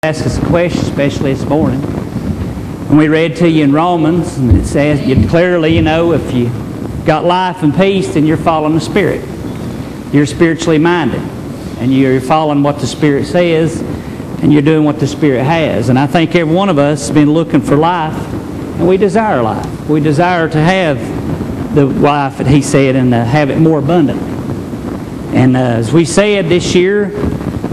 Ask us a question, especially this morning. And we read to you in Romans, and it says, clearly, if you got life and peace, then you're following the Spirit. You're spiritually minded, and you're following what the Spirit says, and you're doing what the Spirit has. And I think every one of us has been looking for life, and we desire life. We desire to have the life that He said, and have it more abundantly. And as we said this year,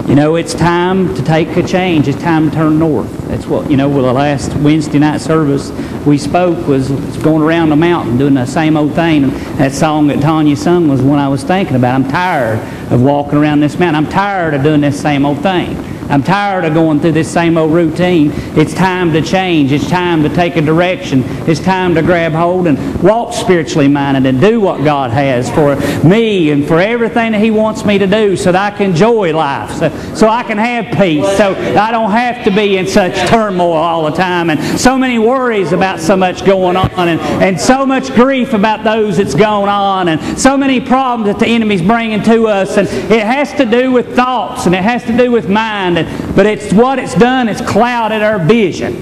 it's time to take a change. It's time to turn north. That's what, the last Wednesday night service we spoke was going around the mountain doing the same old thing. And that song that Tanya sung was one I was thinking about. I'm tired of walking around this mountain. I'm tired of doing this same old thing. I'm tired of going through this same old routine. It's time to change. It's time to take a direction. It's time to grab hold and walk spiritually minded and do what God has for me and for everything that He wants me to do so that I can enjoy life, so I can have peace, so I don't have to be in such turmoil all the time and so many worries about so much going on and so much grief about those that's going on and so many problems that the enemy's bringing to us. And it has to do with thoughts and it has to do with mind. But it's what it's done, it's clouded our vision.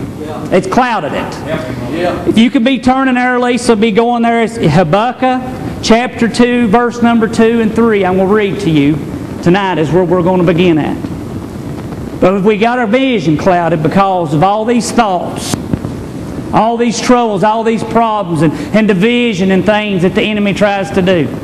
It's clouded it. If you could be turning there, Lisa, be going there. It's Habakkuk chapter 2, verse number 2 and 3. I'm going to read to you tonight is where we're going to begin at. But if we got our vision clouded because of all these thoughts, all these troubles, all these problems and division and things that the enemy tries to do.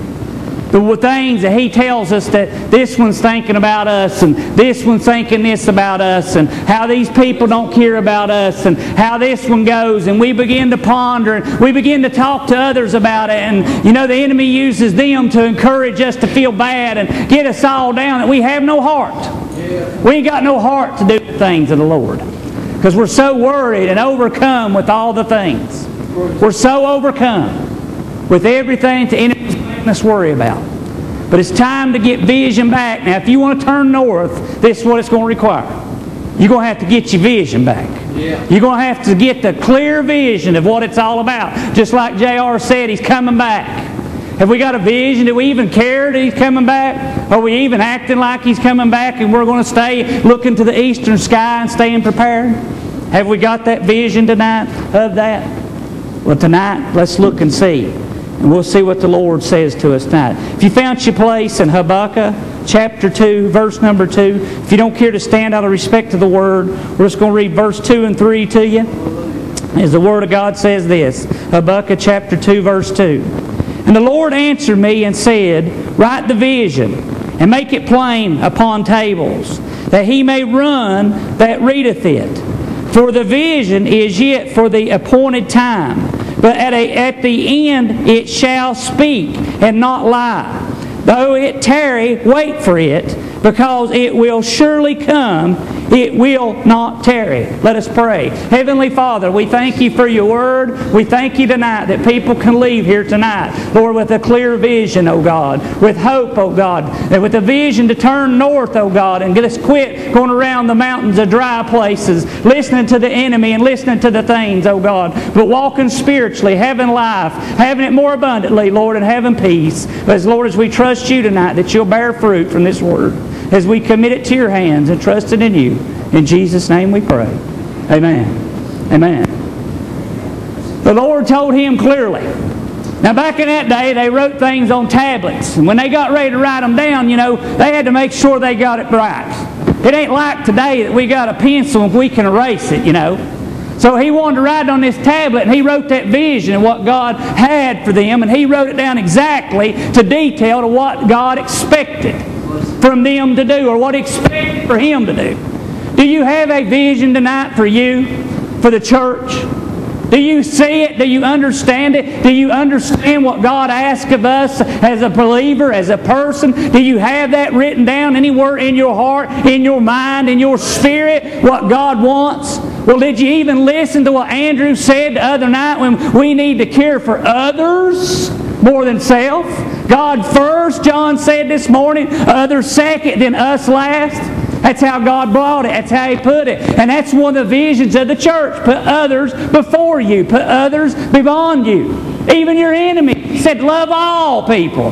The things that he tells us that this one's thinking about us and this one's thinking this about us and how these people don't care about us and how this one goes, and we begin to ponder and we begin to talk to others about it, and the enemy uses them to encourage us to feel bad and get us all down that we have no heart. We ain't got no heart to do the things of the Lord because we're so worried and overcome with all the things. We're so overcome with everything the enemy's making us worry about. But it's time to get vision back. Now, if you want to turn north, this is what it's going to require. You're going to have to get your vision back. You're going to have to get the clear vision of what it's all about. Just like J.R. said, He's coming back. Have we got a vision? Do we even care that He's coming back? Are we even acting like He's coming back and we're going to stay looking to the eastern sky and staying prepared? Have we got that vision tonight of that? Well, tonight, let's look and see. And we'll see what the Lord says to us tonight. If you found your place in Habakkuk chapter 2, verse number 2, if you don't care to stand out of respect to the Word, we're just going to read verse 2 and 3 to you. As the Word of God says this, Habakkuk chapter 2, verse 2. And the Lord answered me and said, Write the vision, and make it plain upon tables, that he may run that readeth it. For the vision is yet for the appointed time, but at the end it shall speak and not lie. Though it tarry, wait for it, because it will surely come, it will not tarry. Let us pray. Heavenly Father, we thank You for Your Word. We thank You tonight that people can leave here tonight, Lord, with a clear vision, oh God, with hope, oh God, and with a vision to turn north, oh God, and get us quit going around the mountains of dry places, listening to the enemy and listening to the things, oh God, but walking spiritually, having life, having it more abundantly, Lord, and having peace. But Lord, as we trust You tonight, that You'll bear fruit from this Word, as we commit it to Your hands and trust it in You. In Jesus' name we pray. Amen. Amen. The Lord told him clearly. Now back in that day, they wrote things on tablets. And when they got ready to write them down, they had to make sure they got it right. It ain't like today that we got a pencil and we can erase it, So he wanted to write it on this tablet, and he wrote that vision and what God had for them, and he wrote it down exactly to detail to what God expected from them to do, or what He expected for Him to do. Do you have a vision tonight for you, for the church? Do you see it? Do you understand it? Do you understand what God asks of us as a believer, as a person? Do you have that written down anywhere in your heart, in your mind, in your spirit, what God wants? Well, did you even listen to what Andrew said the other night when we need to care for others more than self? God first, John said this morning, others second, then us last. That's how God brought it. That's how He put it. And that's one of the visions of the church. Put others before you. Put others beyond you. Even your enemy. He said, love all people.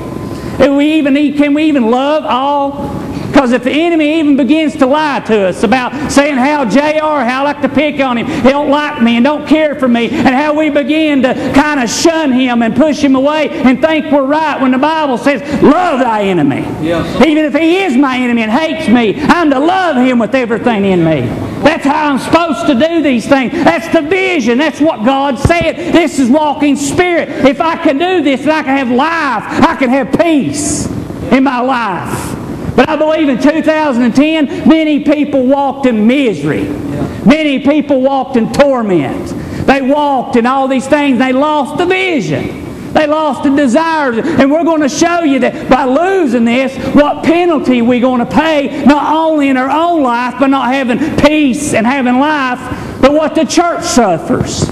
Can we even love all? Because if the enemy even begins to lie to us about saying how J.R., how I like to pick on him, he don't like me and don't care for me, and how we begin to kind of shun him and push him away and think we're right when the Bible says, love thy enemy. Even if he is my enemy and hates me, I'm to love him with everything in me. That's how I'm supposed to do these things. That's the vision. That's what God said. This is walking spirit. If I can do this, then I can have life. I can have peace in my life. But I believe in 2010, many people walked in misery. Many people walked in torment. They walked in all these things. They lost the vision. They lost the desires. And we're going to show you that by losing this, what penalty we're going to pay, not only in our own life, but not having peace and having life, but what the church suffers.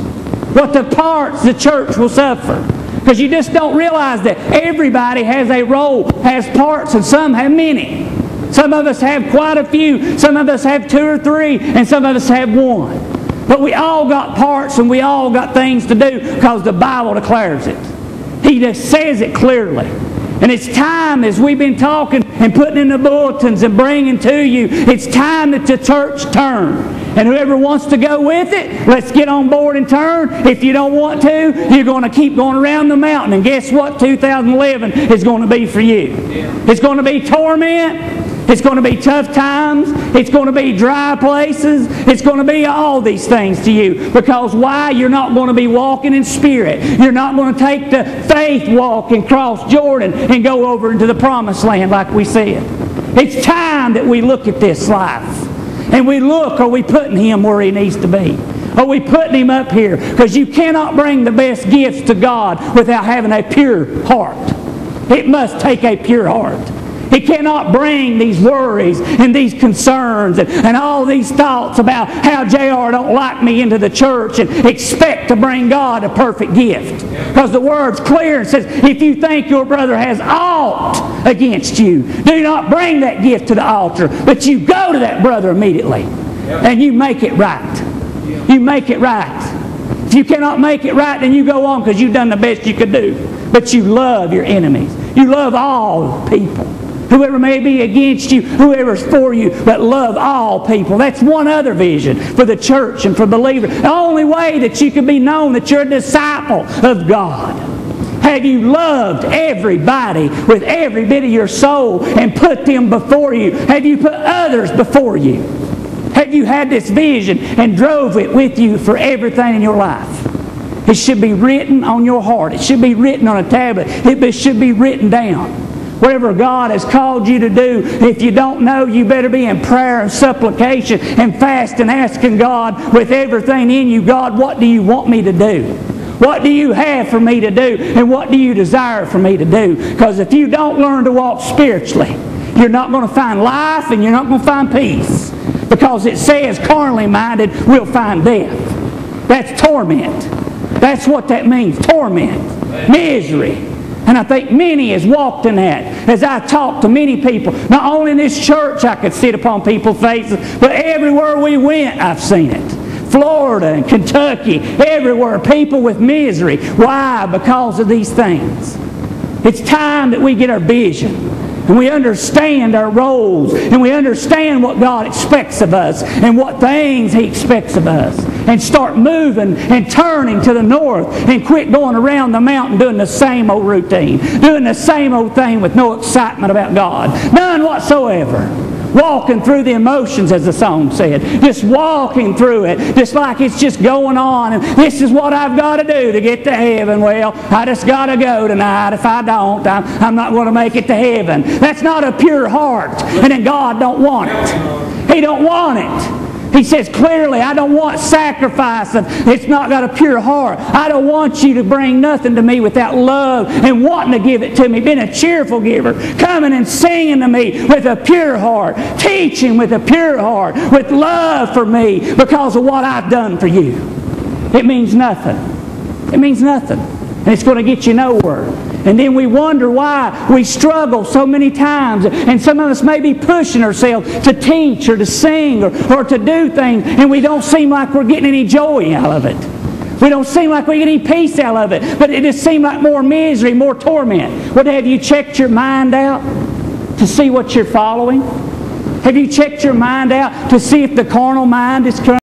What the parts the church will suffer. Because you just don't realize that everybody has a role, has parts, and some have many. Some of us have quite a few. Some of us have 2 or 3, and some of us have 1. But we all got parts and we all got things to do because the Bible declares it. He just says it clearly. And it's time, as we've been talking and putting in the bulletins and bringing to you, it's time that the church turn. And whoever wants to go with it, let's get on board and turn. If you don't want to, you're going to keep going around the mountain. And guess what 2011 is going to be for you? It's going to be torment. It's going to be tough times. It's going to be dry places. It's going to be all these things to you. Because why? You're not going to be walking in spirit. You're not going to take the faith walk and cross Jordan and go over into the promised land like we said. It's time that we look at this life. And we look, are we putting him where he needs to be? Are we putting him up here? Because you cannot bring the best gifts to God without having a pure heart. It must take a pure heart. He cannot bring these worries and these concerns and all these thoughts about how J.R. don't like me into the church and expect to bring God a perfect gift. Because the Word's clear and says, if you think your brother has aught against you, do not bring that gift to the altar, but you go to that brother immediately and you make it right. You make it right. If you cannot make it right, then you go on because you've done the best you could do. But you love your enemies. You love all people. Whoever may be against you, whoever's for you, but love all people. That's one other vision for the church and for believers. The only way that you can be known that you're a disciple of God. Have you loved everybody with every bit of your soul and put them before you? Have you put others before you? Have you had this vision and drove it with you for everything in your life? It should be written on your heart. It should be written on a tablet. It should be written down. Whatever God has called you to do, if you don't know, you better be in prayer and supplication and fast and asking God with everything in you, God, what do you want me to do? What do you have for me to do? And what do you desire for me to do? Because if you don't learn to walk spiritually, you're not going to find life and you're not going to find peace. Because it says, carnally minded will find death. That's torment. That's what that means, torment, misery. And I think many has walked in that. As I talk to many people, not only in this church I could sit upon people's faces, but everywhere we went I've seen it. Florida and Kentucky, everywhere, people with misery. Why? Because of these things. It's time that we get our vision. And we understand our roles. And we understand what God expects of us. And what things He expects of us. And start moving and turning to the north. And quit going around the mountain doing the same old routine. Doing the same old thing with no excitement about God. None whatsoever. Walking through the emotions, as the song said. Just walking through it. Just like it's just going on. And this is what I've got to do to get to heaven. Well, I just got to go tonight. If I don't, I'm not going to make it to heaven. That's not a pure heart. And then God don't want it. He don't want it. He says clearly, I don't want sacrifice. It's not got a pure heart. I don't want you to bring nothing to me without love and wanting to give it to me. Being a cheerful giver. Coming and singing to me with a pure heart. Teaching with a pure heart. With love for me because of what I've done for you. It means nothing. It means nothing. And it's going to get you nowhere. And then we wonder why we struggle so many times. And some of us may be pushing ourselves to teach or to sing or to do things. And we don't seem like we're getting any joy out of it. We don't seem like we get any peace out of it. But it just seems like more misery, more torment. What, have you checked your mind out to see what you're following? Have you checked your mind out to see if the carnal mind is